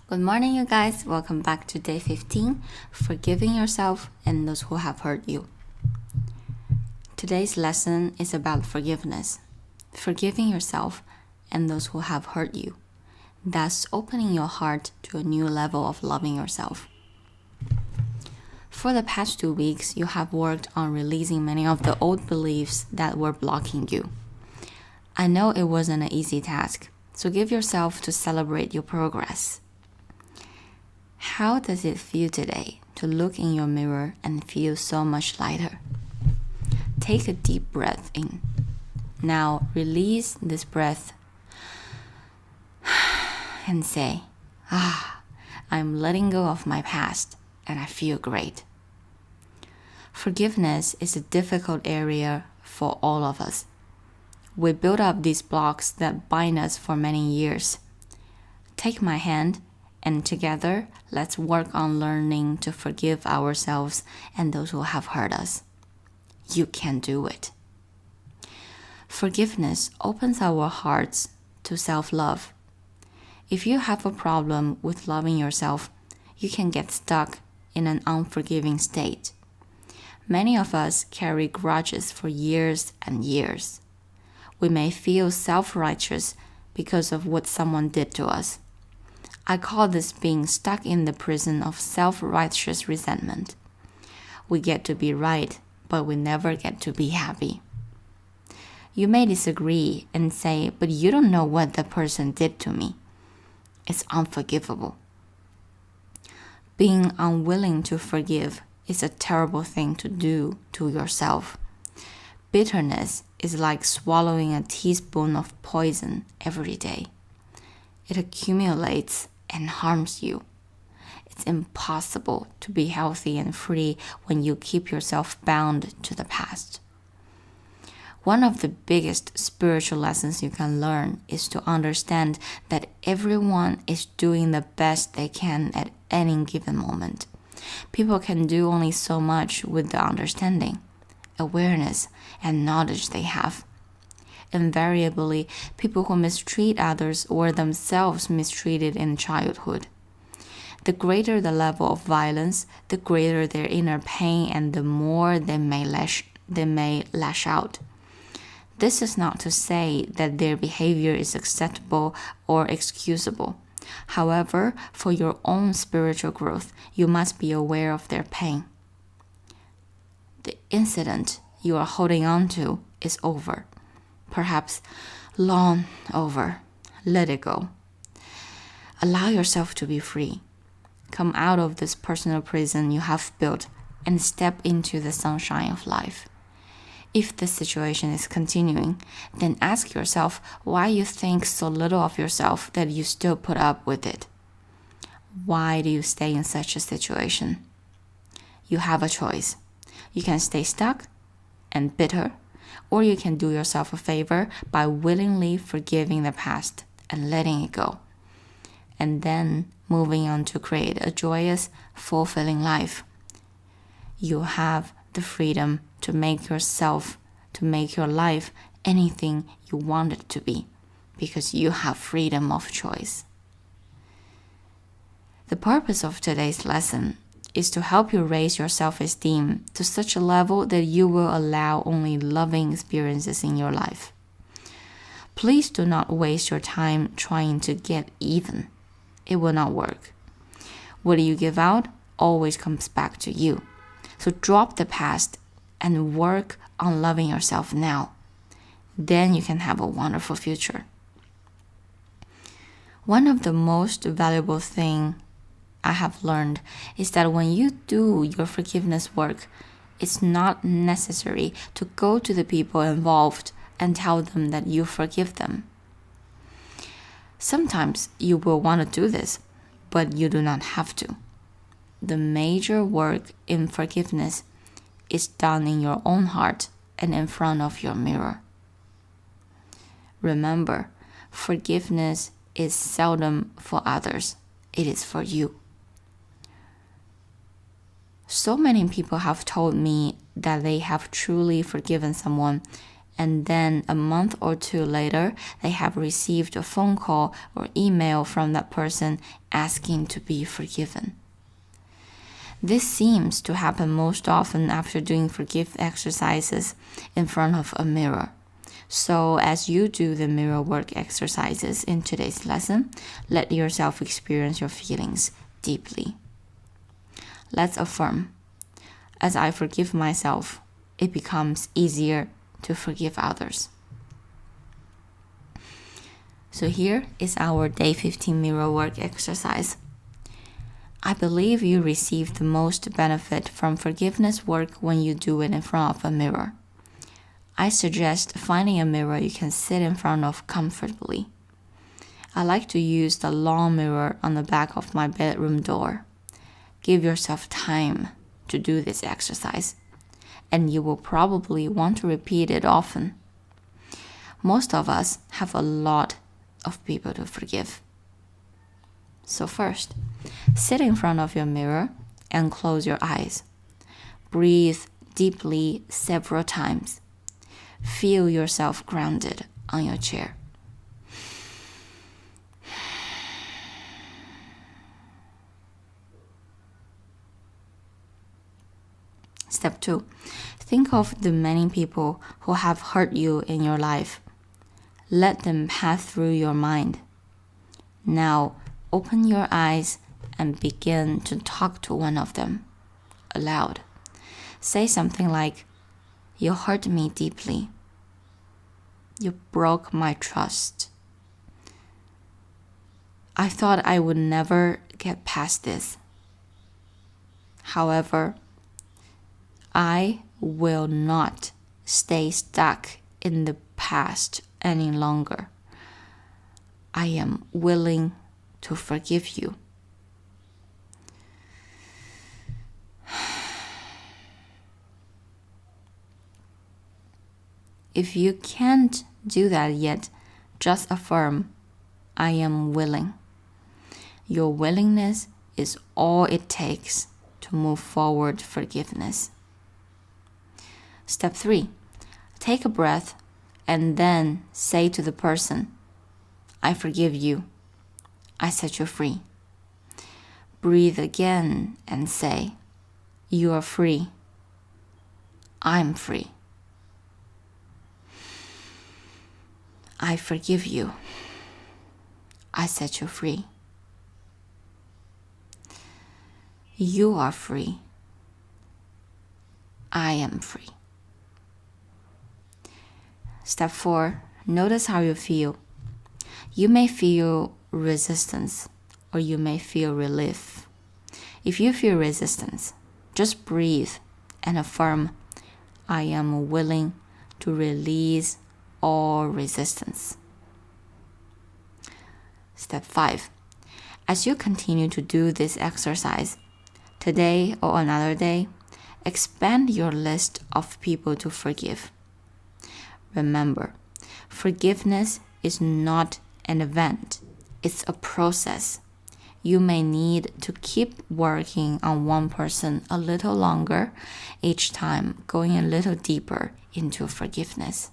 Good morning, you guys. Welcome back to day 15, Forgiving Yourself and Those Who Have Hurt You. Today's lesson is about forgiveness, forgiving yourself and those who have hurt you, thus opening your heart to a new level of loving yourself. For the past 2 weeks, you have worked on releasing many of the old beliefs that were blocking you. I know it wasn't an easy task, so give yourself to celebrate your progress. How does it feel today to look in your mirror and feel so much lighter? Take a deep breath in. Now release this breath and say, I'm letting go of my past and I feel great. Forgiveness is a difficult area for all of us. We build up these blocks that bind us for many years. Take my hand and together, let's work on learning to forgive ourselves and those who have hurt us. You can do it. Forgiveness opens our hearts to self-love. If you have a problem with loving yourself, you can get stuck in an unforgiving state. Many of us carry grudges for years and years. We may feel self-righteous because of what someone did to us. I call this being stuck in the prison of self-righteous resentment. We get to be right, but we never get to be happy. You may disagree and say, but you don't know what the person did to me. It's unforgivable. Being unwilling to forgive is a terrible thing to do to yourself. Bitterness is like swallowing a teaspoon of poison every day. It accumulates and harms you. It's impossible to be healthy and free when you keep yourself bound to the past. One of the biggest spiritual lessons you can learn is to understand that everyone is doing the best they can at any given moment. People can do only so much with the understanding, awareness, and knowledge they have. Invariably, people who mistreat others were themselves mistreated in childhood. The greater the level of violence, the greater their inner pain and the more they may lash out. This is not to say that their behavior is acceptable or excusable. However, for your own spiritual growth, you must be aware of their pain. The incident you are holding on to is over. Perhaps long over. Let it go. Allow yourself to be free. Come out of this personal prison you have built and step into the sunshine of life. If the situation is continuing, then ask yourself why you think so little of yourself that you still put up with it. Why do you stay in such a situation? You have a choice. You can stay stuck and bitter, or you can do yourself a favor by willingly forgiving the past and letting it go, and then moving on to create a joyous, fulfilling life. You have the freedom to make your life anything you want it to be, because you have freedom of choice. The purpose of today's lesson is to help you raise your self-esteem to such a level that you will allow only loving experiences in your life. Please do not waste your time trying to get even. It will not work. What you give out always comes back to you. So drop the past and work on loving yourself now. Then you can have a wonderful future. One of the most valuable things I have learned is that when you do your forgiveness work, it's not necessary to go to the people involved and tell them that you forgive them. Sometimes you will want to do this, but you do not have to. The major work in forgiveness is done in your own heart and in front of your mirror. Remember, forgiveness is seldom for others. It is for you. So many people have told me that they have truly forgiven someone and then a month or two later, they have received a phone call or email from that person asking to be forgiven. This seems to happen most often after doing forgive exercises in front of a mirror. So as you do the mirror work exercises in today's lesson, let yourself experience your feelings deeply. Let's affirm. As I forgive myself, it becomes easier to forgive others. So here is our day 15 mirror work exercise. I believe you receive the most benefit from forgiveness work when you do it in front of a mirror. I suggest finding a mirror you can sit in front of comfortably. I like to use the long mirror on the back of my bedroom door. Give yourself time to do this exercise, and you will probably want to repeat it often. Most of us have a lot of people to forgive. So first, sit in front of your mirror and close your eyes. Breathe deeply several times. Feel yourself grounded on your chair. Step 2. Think of the many people who have hurt you in your life. Let them pass through your mind. Now, open your eyes and begin to talk to one of them aloud. Say something like, "You hurt me deeply. You broke my trust. I thought I would never get past this. However, I will not stay stuck in the past any longer. I am willing to forgive you." If you can't do that yet, just affirm, "I am willing." Your willingness is all it takes to move forward forgiveness. Step 3. Take a breath and then say to the person, "I forgive you. I set you free." Breathe again and say, "You are free. I'm free. I forgive you. I set you free. You are free. I am free." Step 4. Notice how you feel. You may feel resistance or you may feel relief. If you feel resistance, just breathe and affirm, "I am willing to release all resistance." Step 5. As you continue to do this exercise, today or another day, expand your list of people to forgive. Remember, forgiveness is not an event, it's a process. You may need to keep working on one person a little longer, each time going a little deeper into forgiveness.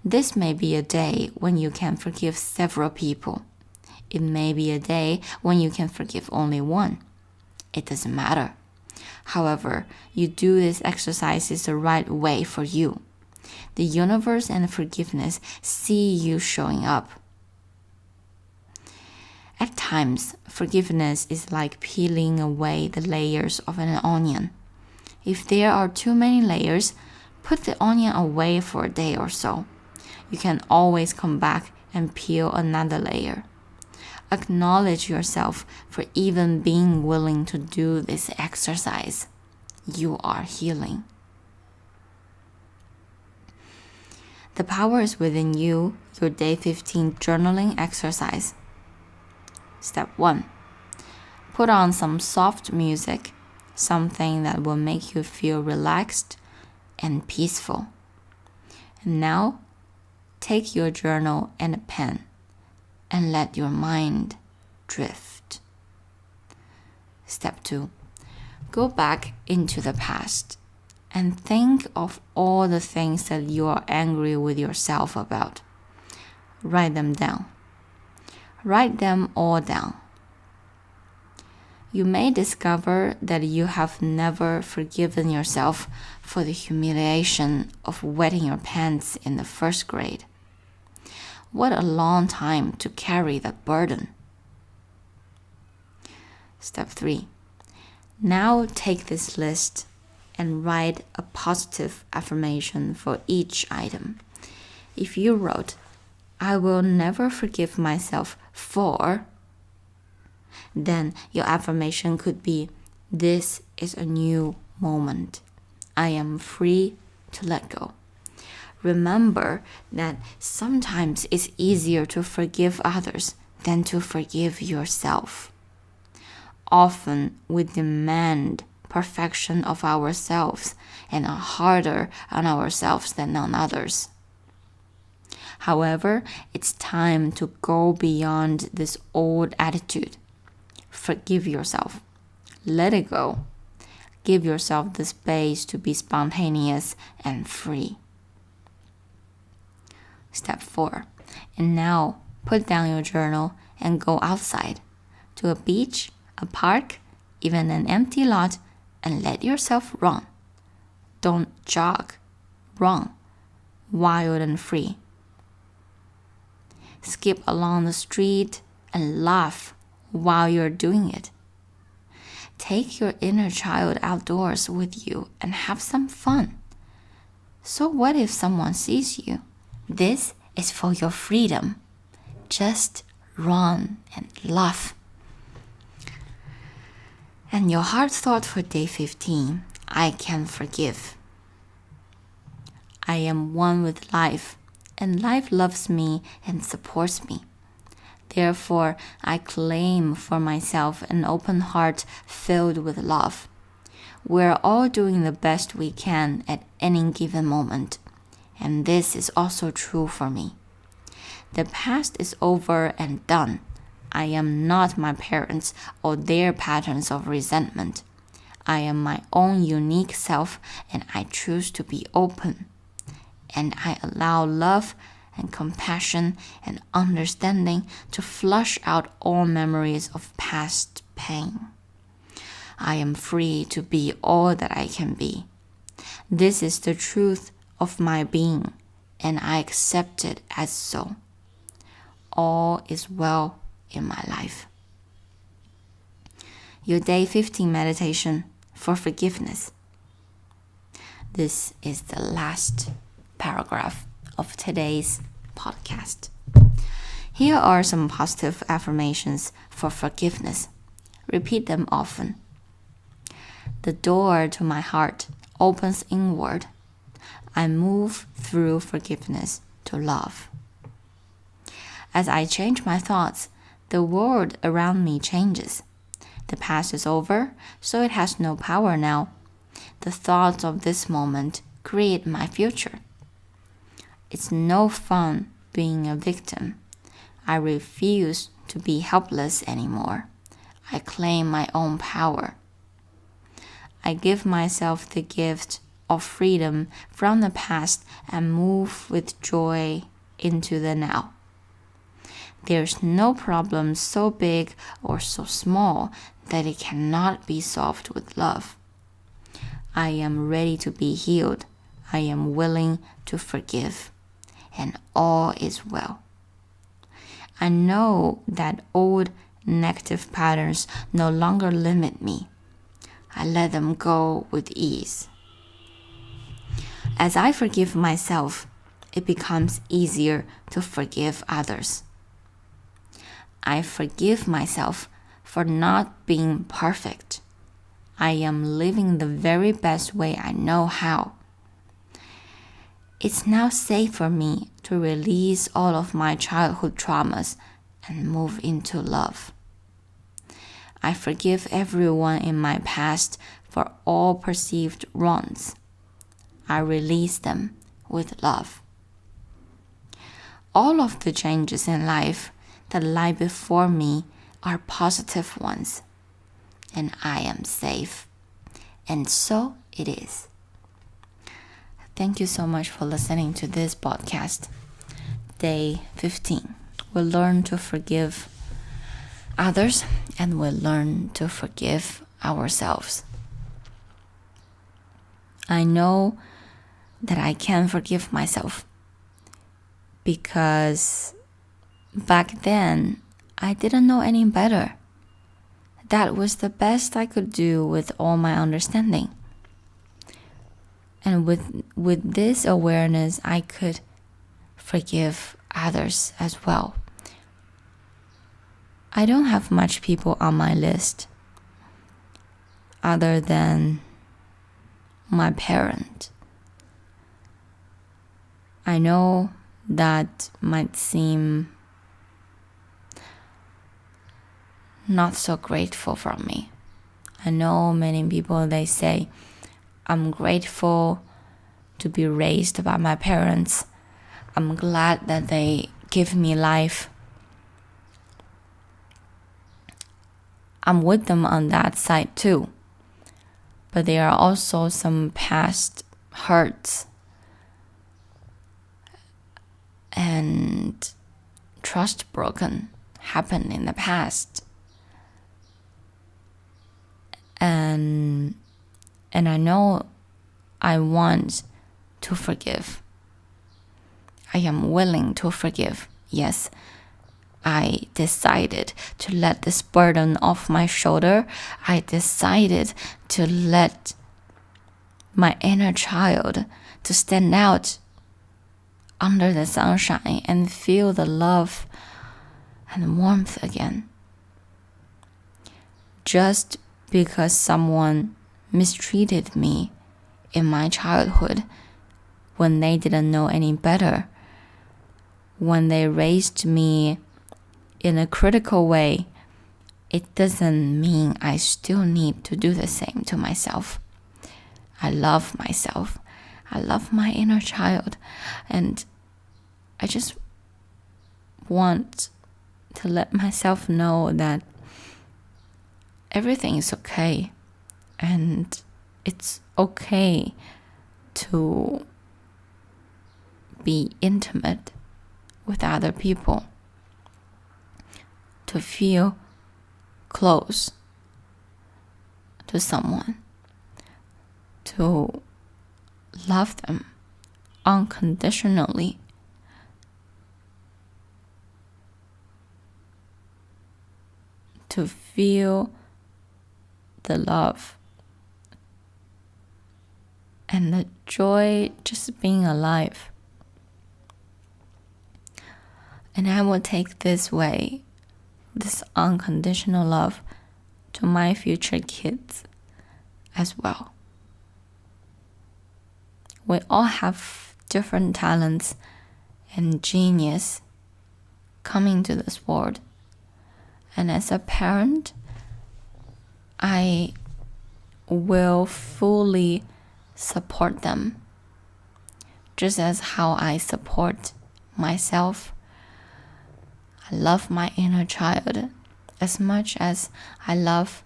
This may be a day when you can forgive several people. It may be a day when you can forgive only one. It doesn't matter. However, you do this exercise is the right way for you. The universe and forgiveness see you showing up. At times, forgiveness is like peeling away the layers of an onion. If there are too many layers, put the onion away for a day or so. You can always come back and peel another layer. Acknowledge yourself for even being willing to do this exercise. You are healing. The power is within you, your day 15 journaling exercise. Step 1. Put on some soft music, something that will make you feel relaxed and peaceful. And now, take your journal and a pen and let your mind drift. Step 2. Go back into the past and think of all the things that you are angry with yourself about. Write them down. Write them all down. You may discover that you have never forgiven yourself for the humiliation of wetting your pants in the first grade. What a long time to carry that burden. Step 3. Now take this list and write a positive affirmation for each item. If you wrote, I will never forgive myself for, then your affirmation could be, this is a new moment. I am free to let go. Remember that sometimes it's easier to forgive others than to forgive yourself. Often we demand perfection of ourselves and are harder on ourselves than on others. However, it's time to go beyond this old attitude. Forgive yourself. Let it go. Give yourself the space to be spontaneous and free. Step 4. And now, put down your journal and go outside to a beach, a park, even an empty lot, and let yourself run. Don't jog. Run. Wild and free. Skip along the street and laugh while you're doing it. Take your inner child outdoors with you and have some fun. So what if someone sees you? This is for your freedom. Just run and laugh. And your heart thought for day 15, I can forgive. I am one with life, and life loves me and supports me. Therefore, I claim for myself an open heart filled with love. We're all doing the best we can at any given moment, and this is also true for me. The past is over and done. I am not my parents or their patterns of resentment. I am my own unique self, and I choose to be open. And I allow love and compassion and understanding to flush out all memories of past pain. I am free to be all that I can be. This is the truth of my being, and I accept it as so. All is well in my life. Your day 15 meditation for forgiveness. This is the last paragraph of today's podcast. Here are some positive affirmations for forgiveness. Repeat them often. The door to my heart opens inward. I move through forgiveness to love. As I change my thoughts, the world around me changes. The past is over, so it has no power now. The thoughts of this moment create my future. It's no fun being a victim. I refuse to be helpless anymore. I claim my own power. I give myself the gift of freedom from the past and move with joy into the now. There's no problem so big or so small that it cannot be solved with love. I am ready to be healed. I am willing to forgive. And all is well. I know that old negative patterns no longer limit me. I let them go with ease. As I forgive myself, it becomes easier to forgive others. I forgive myself for not being perfect. I am living the very best way I know how. It's now safe for me to release all of my childhood traumas and move into love. I forgive everyone in my past for all perceived wrongs. I release them with love. All of the changes in life that lie before me are positive ones, and I am safe, and so it is. Thank you so much for listening to this podcast. Day 15. We learn to forgive others and we learn to forgive ourselves. I know that I can forgive myself because back then I didn't know any better. That was the best I could do with all my understanding. And with this awareness, I could forgive others as well. I don't have much people on my list other than my parent. I know that might seem not so grateful from me. I know many people, they say, I'm grateful to be raised by my parents. I'm glad that they give me life. I'm with them on that side too. But there are also some past hurts and trust broken happened in the past. And I know I want to forgive. I am willing to forgive. Yes, I decided to let this burden off my shoulder. I decided to let my inner child to stand out under the sunshine and feel the love and warmth again. Just because someone mistreated me in my childhood when they didn't know any better, when they raised me in a critical way, it doesn't mean I still need to do the same to myself. I love myself. I love my inner child. And I just want to let myself know that everything is okay. And it's okay to be intimate with other people, to feel close to someone, to love them unconditionally. To feel the love and the joy just being alive. And I will take this way, this unconditional love, to my future kids as well. We all have different talents and genius coming to this world. And as a parent, I will fully support them, just as how I support myself. I love my inner child as much as I love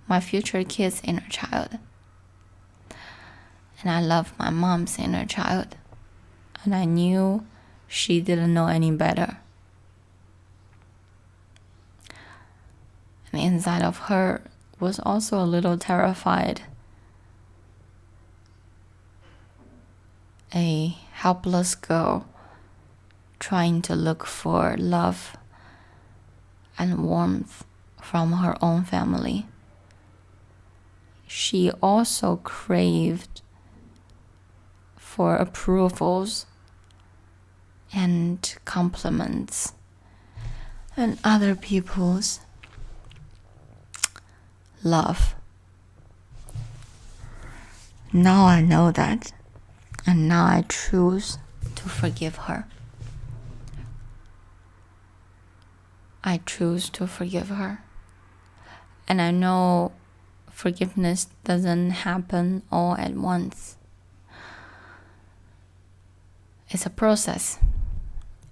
my future kids' inner child. And I love my mom's inner child. And I knew she didn't know any better. And inside of her was also a little terrified. A helpless girl trying to look for love and warmth from her own family. She also craved for approvals and compliments and other people's love. Now I know that, and now I choose to forgive her. I choose to forgive her. And I know forgiveness doesn't happen all at once. It's a process.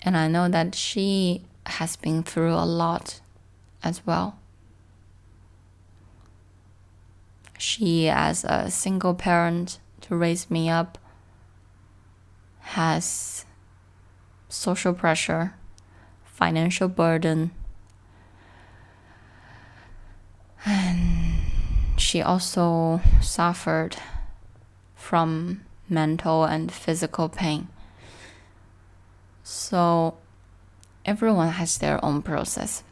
And I know that she has been through a lot as well. She, as a single parent to raise me up, has social pressure, financial burden, and she also suffered from mental and physical pain. So everyone has their own process.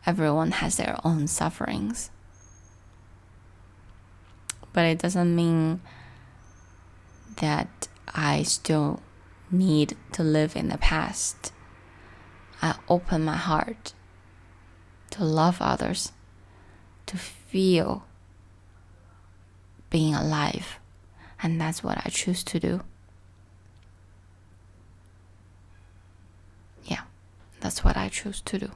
Everyone has their own sufferings. But it doesn't mean that I still need to live in the past. I open my heart to love others, to feel being alive. And that's what I choose to do. Yeah, that's what I choose to do.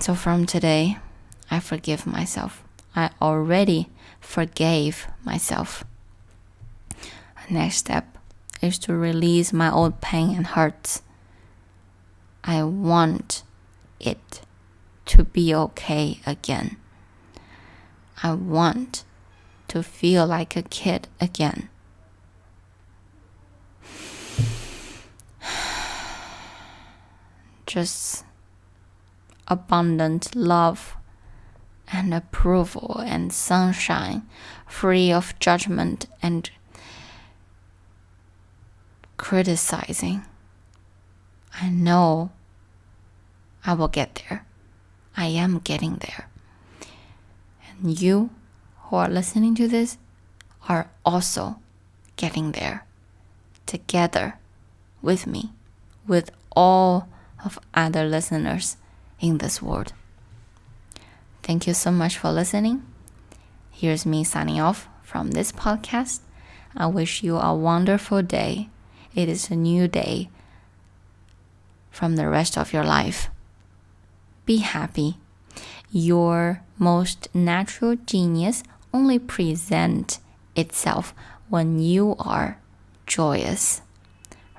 So from today, I forgive myself. I already forgave myself. The next step is to release my old pain and hurts. I want it to be okay again. I want to feel like a kid again. Just abundant love and approval and sunshine, free of judgment and criticizing. I know I will get there. I am getting there. And you who are listening to this are also getting there together with me, with all of other listeners in this world. Thank you so much for listening. Here's me signing off from this podcast. I wish you a wonderful day. It is a new day from the rest of your life. Be happy. Your most natural genius only presents itself when you are joyous.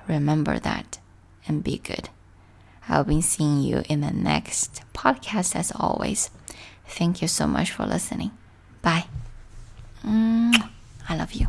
Remember that and be good. I'll be seeing you in the next podcast as always. Thank you so much for listening. Bye. I love you.